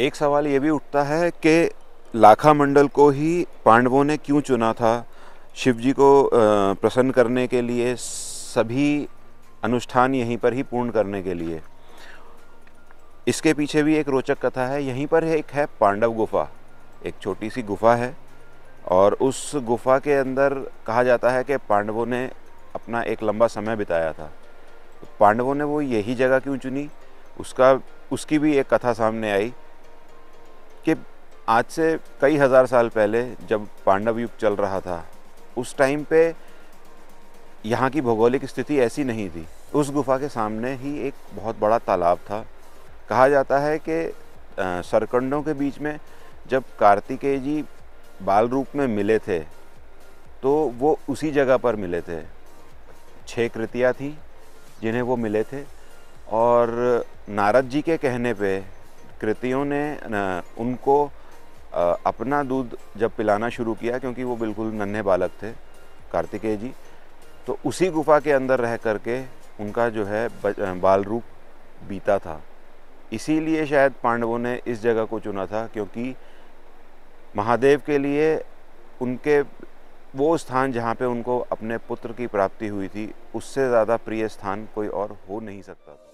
एक सवाल ये भी उठता है कि लाखा मंडल को ही पांडवों ने क्यों चुना था शिव जी को प्रसन्न करने के लिए, सभी अनुष्ठान यहीं पर ही पूर्ण करने के लिए। इसके पीछे भी एक रोचक कथा है। यहीं पर एक है पांडव गुफा, एक छोटी सी गुफा है, और उस गुफा के अंदर कहा जाता है कि पांडवों ने अपना एक लंबा समय बिताया था। पांडवों ने वो यही जगह क्यों चुनी, उसकी भी एक कथा सामने आई कि आज से कई हज़ार साल पहले जब पांडव युग चल रहा था, उस टाइम पे यहाँ की भौगोलिक स्थिति ऐसी नहीं थी। उस गुफा के सामने ही एक बहुत बड़ा तालाब था। कहा जाता है कि सरकंडों के बीच में जब कार्तिकेय जी बाल रूप में मिले थे तो वो उसी जगह पर मिले थे। 6 कृतियाँ थी जिन्हें वो मिले थे, और नारद जी के कहने पे कृतियों ने उनको अपना दूध जब पिलाना शुरू किया, क्योंकि वो बिल्कुल नन्हे बालक थे कार्तिकेय जी, तो उसी गुफा के अंदर रह करके उनका जो है बाल रूप बीता था। इसीलिए शायद पांडवों ने इस जगह को चुना था, क्योंकि महादेव के लिए उनके वो स्थान जहाँ पे उनको अपने पुत्र की प्राप्ति हुई थी, उससे ज़्यादा प्रिय स्थान कोई और हो नहीं सकता था।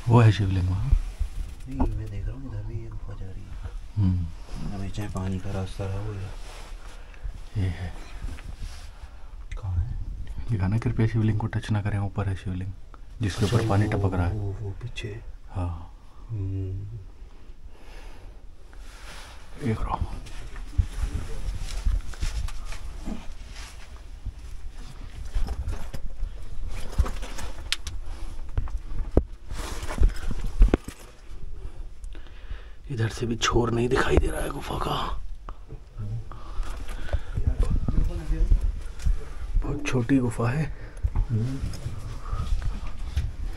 वो है शिवलिंग वहाँ। नहीं, मैं देख रहा हूँ इधर भी एक गुफा जा रही है। अभी चाहे पानी का रास्ता रहा वो ये है। कहाँ है? लिखा ना कृपया शिवलिंग को टच ना करें, ऊपर है शिवलिंग जिसके ऊपर पानी टपक रहा है। वो पीछे। हाँ एक रहो। इधर से भी छोर नहीं दिखाई दे रहा है गुफा का। बहुत छोटी गुफा है,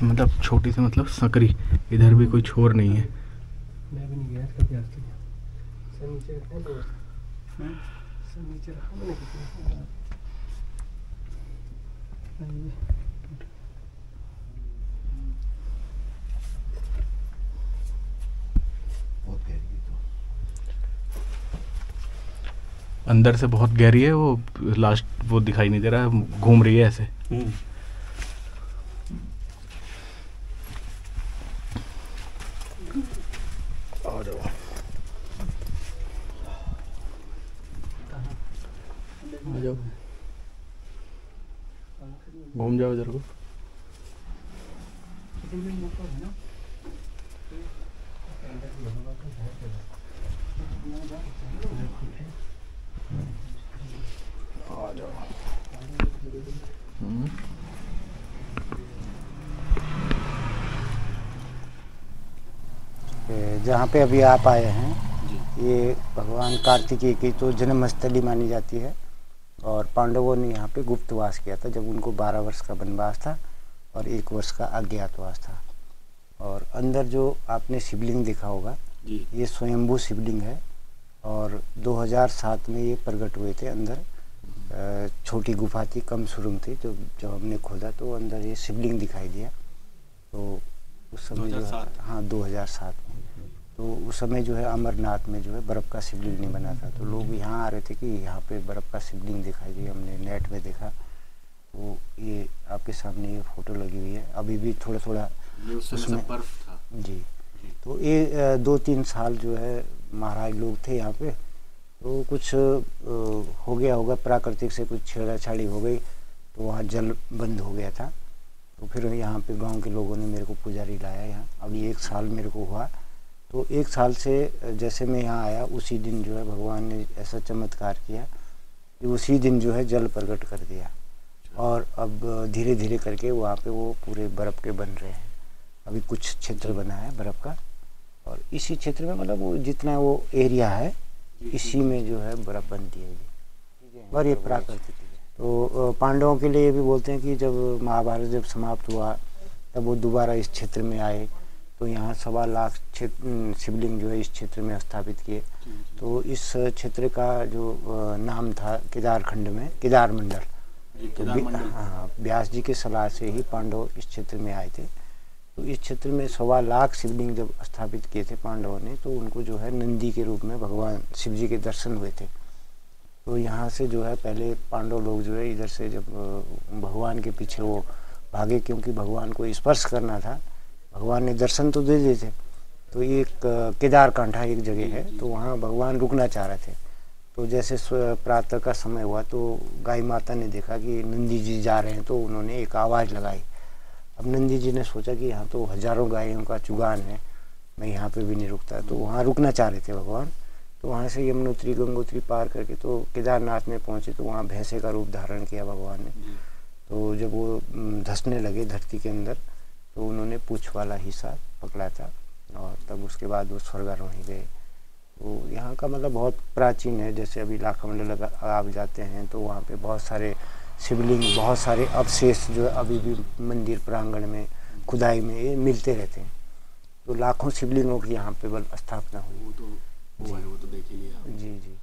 मतलब छोटी से मतलब सकरी। इधर भी कोई छोर नहीं है। मैं भी नहीं गया इसका प्यास तो सर नीचे रखा है दोस्त। सर नीचे रखा मैंने कितना अंदर से बहुत गहरी है। वो लास्ट वो दिखाई नहीं दे रहा है, घूम रही है ऐसे। आ जाओ, आ जाओ, घूम जाओ इधर को। आ जाओ। जहाँ पे अभी आप आए हैं ये भगवान कार्तिकेय की तो जन्मस्थली मानी जाती है, और पांडवों ने यहाँ पे गुप्तवास किया था जब उनको 12 वर्ष का वनवास था और 1 वर्ष का अज्ञातवास था। और अंदर जो आपने शिवलिंग देखा होगा ये स्वयंभू शिवलिंग है और 2007 में ये प्रकट हुए थे। अंदर छोटी गुफा थी, कम सुरंग थी, तो जब हमने खोदा तो अंदर ये शिवलिंग दिखाई दिया। तो उस समय जो है, हाँ 2007 में, तो उस समय जो है अमरनाथ में जो है बर्फ़ का शिवलिंग नहीं बना था, तो लोग यहाँ आ रहे थे कि यहाँ पे बर्फ़ का शिवलिंग दिखाई दी। हमने नेट में देखा, तो ये आपके सामने ये फ़ोटो लगी हुई है। अभी भी थोड़ा थोड़ा उसमें बर्फ था जी। तो ये 2-3 साल जो है महाराज लोग थे यहाँ पे, तो कुछ हो गया होगा, प्राकृतिक से कुछ छेड़ाछाड़ी हो गई, तो वहाँ जल बंद हो गया था। तो फिर यहाँ पे गांव के लोगों ने मेरे को पुजारी लाया यहाँ। अभी 1 साल मेरे को हुआ, तो 1 साल से जैसे मैं यहाँ आया उसी दिन जो है भगवान ने ऐसा चमत्कार किया कि उसी दिन जो है जल प्रकट कर दिया। और अब धीरे धीरे करके वहाँ पे वो पूरे बर्फ़ के बन रहे हैं। अभी कुछ क्षेत्र बना है बर्फ़ का, और इसी क्षेत्र में मतलब वो जितना वो एरिया है इसी में जो है बर्फ़ बनती है जी। और ये प्राकृतिक है। तो पांडवों के लिए ये भी बोलते हैं कि जब महाभारत जब समाप्त हुआ तब वो दोबारा इस क्षेत्र में आए, तो यहाँ 1.25 लाख शिवलिंग जो है इस क्षेत्र में स्थापित किए। तो इस क्षेत्र का जो नाम था केदारखंड में केदार मंडल। तो हाँ, व्यास जी की सलाह से ही पांडव इस क्षेत्र में आए थे। तो इस क्षेत्र में 1.25 लाख शिवलिंग जब स्थापित किए थे पांडवों ने, तो उनको जो है नंदी के रूप में भगवान शिव जी के दर्शन हुए थे। तो यहाँ से जो है पहले पांडव लोग जो है इधर से जब भगवान के पीछे वो भागे, क्योंकि भगवान को स्पर्श करना था, भगवान ने दर्शन तो दे दिए थे। तो एक केदार कांठा एक जगह है, तो वहाँ भगवान रुकना चाह रहे थे। तो जैसे प्रातः का समय हुआ तो गाय माता ने देखा कि नंदी जी जा रहे हैं, तो उन्होंने एक आवाज़ लगाई। अब नंदी जी ने सोचा कि यहाँ तो हज़ारों गायों का चुगान है, मैं यहाँ पे भी नहीं रुकता, तो वहाँ रुकना चाह रहे थे भगवान। तो वहाँ से यमुनोत्री गंगोत्री पार करके तो केदारनाथ में पहुँचे, तो वहाँ भैंसे का रूप धारण किया भगवान ने। तो जब वो धंसने लगे धरती के अंदर, तो उन्होंने पूँछ वाला हिस्सा पकड़ा था, और तब उसके बाद वो स्वर्गारोही गए। तो यहाँ का मतलब बहुत प्राचीन है। जैसे अभी लाखामंडल आप जाते हैं तो वहाँ पे बहुत सारे शिवलिंग, बहुत सारे अवशेष जो अभी भी मंदिर प्रांगण में खुदाई में ये मिलते रहते हैं। तो लाखों शिवलिंगों की यहाँ पे बल स्थापना हुई। वो तो देख ही लिया। जी जी।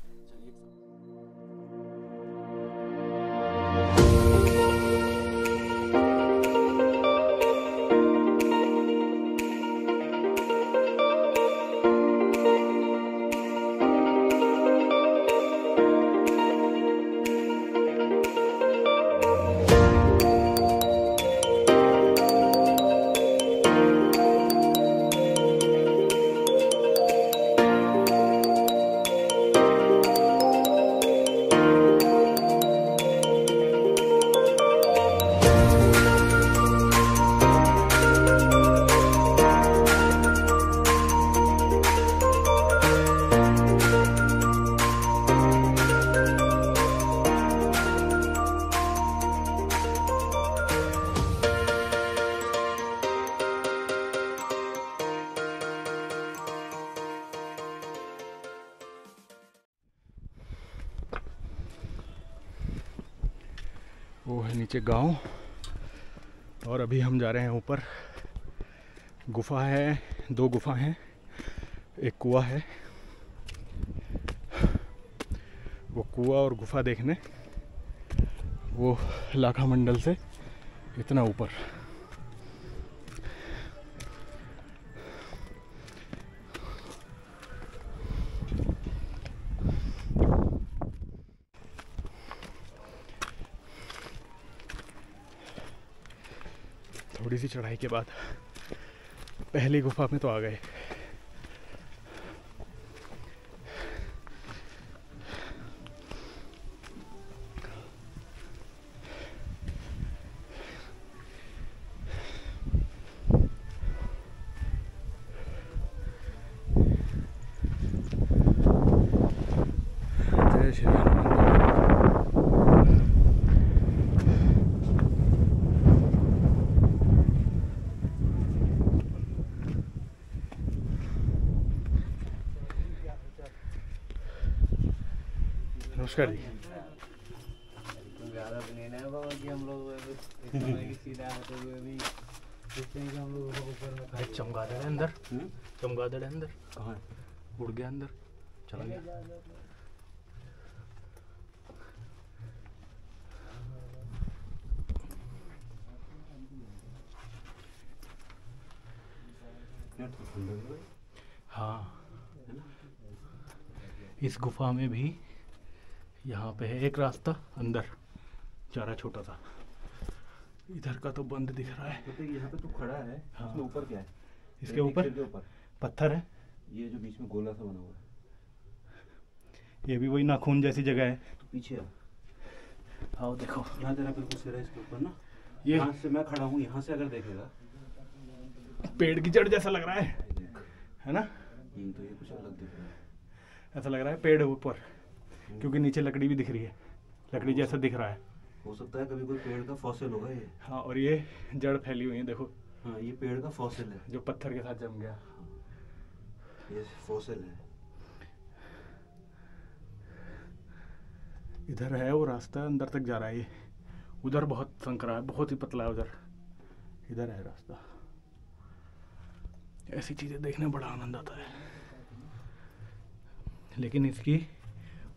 वो है नीचे गांव, और अभी हम जा रहे हैं ऊपर। गुफा है, 2 गुफा हैं, एक कुआं है। वो कुआं और गुफा देखने वो लाखामंडल से इतना ऊपर। थोड़ी सी चढ़ाई के बाद पहली गुफा में तो आ गए। जय श्री हनुमान। नमस्कार जी। कि हम लोग सीधा आते हुए भी हम लोग ऊपर में भाई चमगादड़ है अंदर, चमगादड़ है अंदर। कहाँ है? उड़ गया अंदर, चला गया। हाँ, इस गुफा में भी यहाँ पे है एक रास्ता अंदर, चारा छोटा सा। इधर का तो बंद दिख रहा है। तो यहाँ पे तो खड़ा है, हाँ। इसके ऊपर क्या है? इसके ऊपर पत्थर है। ये जो बीच में गोला सा बना हुआ है, ये भी वही नाखून जैसी जगह है। तो पीछे आओ देखो, यहाँ तेरा बिल्कुल सिरा है इसके ऊपर ना। ये यहाँ से मैं खड़ा हूँ, यहाँ से अगर देखेगा पेड़ की जड़ जैसा लग रहा है ना? तो ये कुछ अलग दिख रहा है। ऐसा लग रहा है पेड़ ऊपर, क्योंकि नीचे लकड़ी भी दिख रही है, लकड़ी जैसा दिख रहा है। हो सकता है कभी कोई पेड़ का फॉसिल होगा ये। हाँ, और ये जड़ फैली हुई है देखो। हाँ, ये पेड़ का फॉसिल है जो पत्थर के साथ जम गया। ये फॉसिल है। इधर है वो रास्ता, अंदर तक जा रहा है ये। उधर बहुत संकरा है, बहुत ही पतला है उधर। इधर है रास्ता। ऐसी चीज़ें देखने में बड़ा आनंद आता है, लेकिन इसकी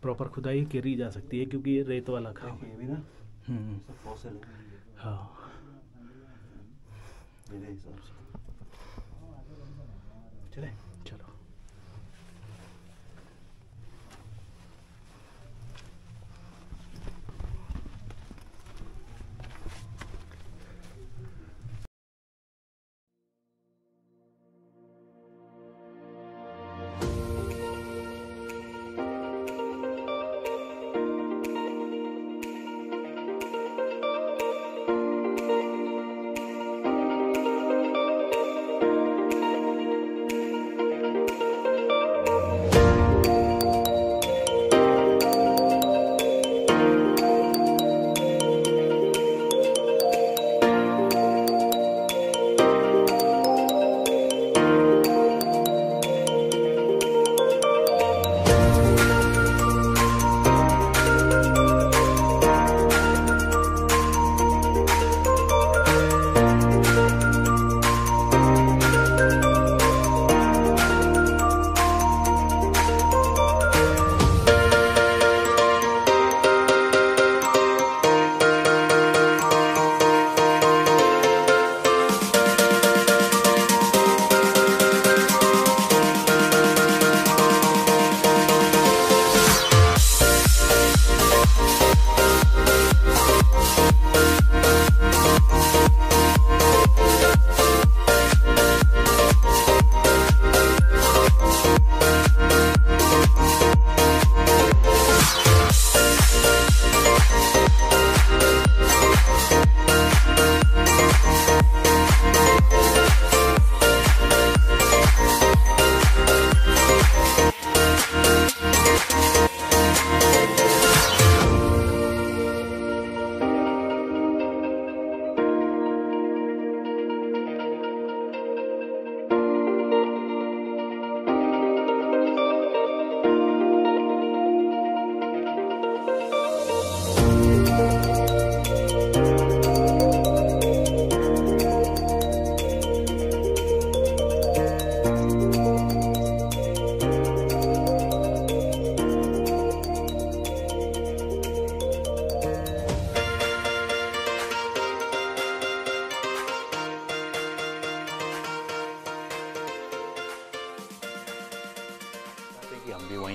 प्रॉपर खुदाई करी जा सकती है क्योंकि ये रेत वाला काम है। ये भी ना सब फॉसिल है। हाँ, मेरे हिसाब से चले चलो।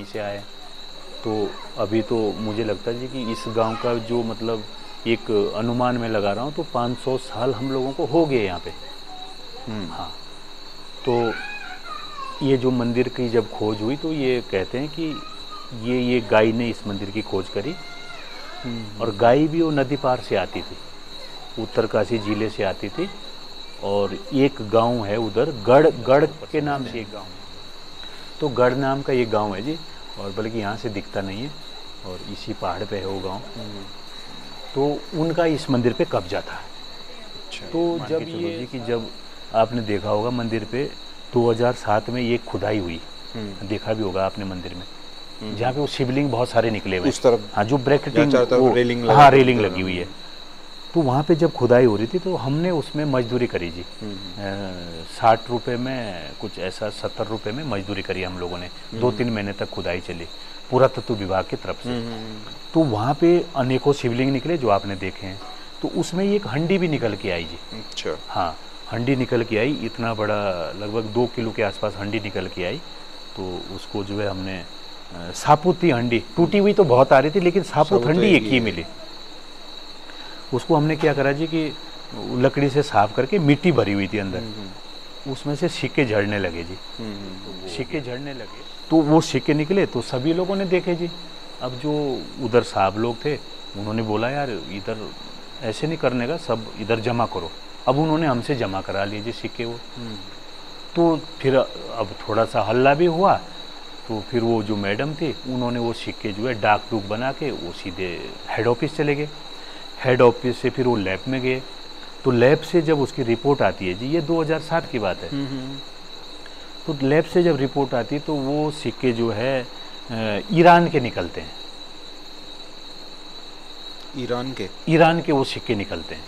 से आए। तो अभी तो मुझे लगता है कि इस गांव का जो मतलब एक अनुमान में लगा रहा हूँ तो 500 साल हम लोगों को हो गए यहाँ पे। हाँ, तो ये जो मंदिर की जब खोज हुई तो ये कहते हैं कि ये गाय ने इस मंदिर की खोज करी। और गाय भी वो नदी पार से आती थी, उत्तरकाशी जिले से आती थी। और एक गांव है उधर गढ़ के नाम से एक गांव है, तो गढ़ नाम का ये गांव है जी। और बल्कि यहाँ से दिखता नहीं है और इसी पहाड़ पे है वो गांव। तो उनका इस मंदिर पे कब्जा था। तो जब ये कि जब आपने देखा होगा मंदिर पे 2007 में ये खुदाई हुई, देखा भी होगा आपने मंदिर में, जहाँ पे वो शिवलिंग बहुत सारे निकले हुए उस तरफ। हाँ, जो ब्रैकेटिंग रेलिंग हाँ रेलिंग लगी हुई है। तो वहाँ पे जब खुदाई हो रही थी तो हमने उसमें मजदूरी करी जी। 60 रुपये में कुछ ऐसा, 70 रुपये में मजदूरी करी हम लोगों ने। 2-3 महीने तक खुदाई चली पुरातत्व विभाग की तरफ से। तो वहाँ पे अनेकों शिवलिंग निकले जो आपने देखे हैं। तो उसमें एक हंडी भी निकल के आई जी। अच्छा। हाँ, हंडी निकल के आई, इतना बड़ा, लगभग 2 किलो के आसपास हंडी निकल के आई। तो उसको जो है हमने सापुत थी हंडी, टूटी हुई तो बहुत आ रही थी, लेकिन सापुत हंडी एक ही मिली। उसको हमने क्या करा जी कि लकड़ी से साफ करके, मिट्टी भरी हुई थी अंदर, उसमें से सिक्के झड़ने लगे जी। सिक्के झड़ने लगे तो वो सिक्के निकले तो सभी लोगों ने देखे जी। अब जो उधर साहब लोग थे उन्होंने बोला यार इधर ऐसे नहीं करने का, सब इधर जमा करो। अब उन्होंने हमसे जमा करा लिए जी सिक्के वो। तो फिर अब थोड़ा सा हल्ला भी हुआ, तो फिर वो जो मैडम थी उन्होंने वो सिक्के जो है डाक डूक बना के वो सीधे हेड ऑफिस चले गए। हेड ऑफिस से फिर वो लैब में गए। तो लैब से जब उसकी रिपोर्ट आती है जी, ये 2007 की बात है। तो लैब से जब रिपोर्ट आती है तो वो सिक्के जो है ईरान के निकलते हैं। ईरान के वो सिक्के निकलते हैं।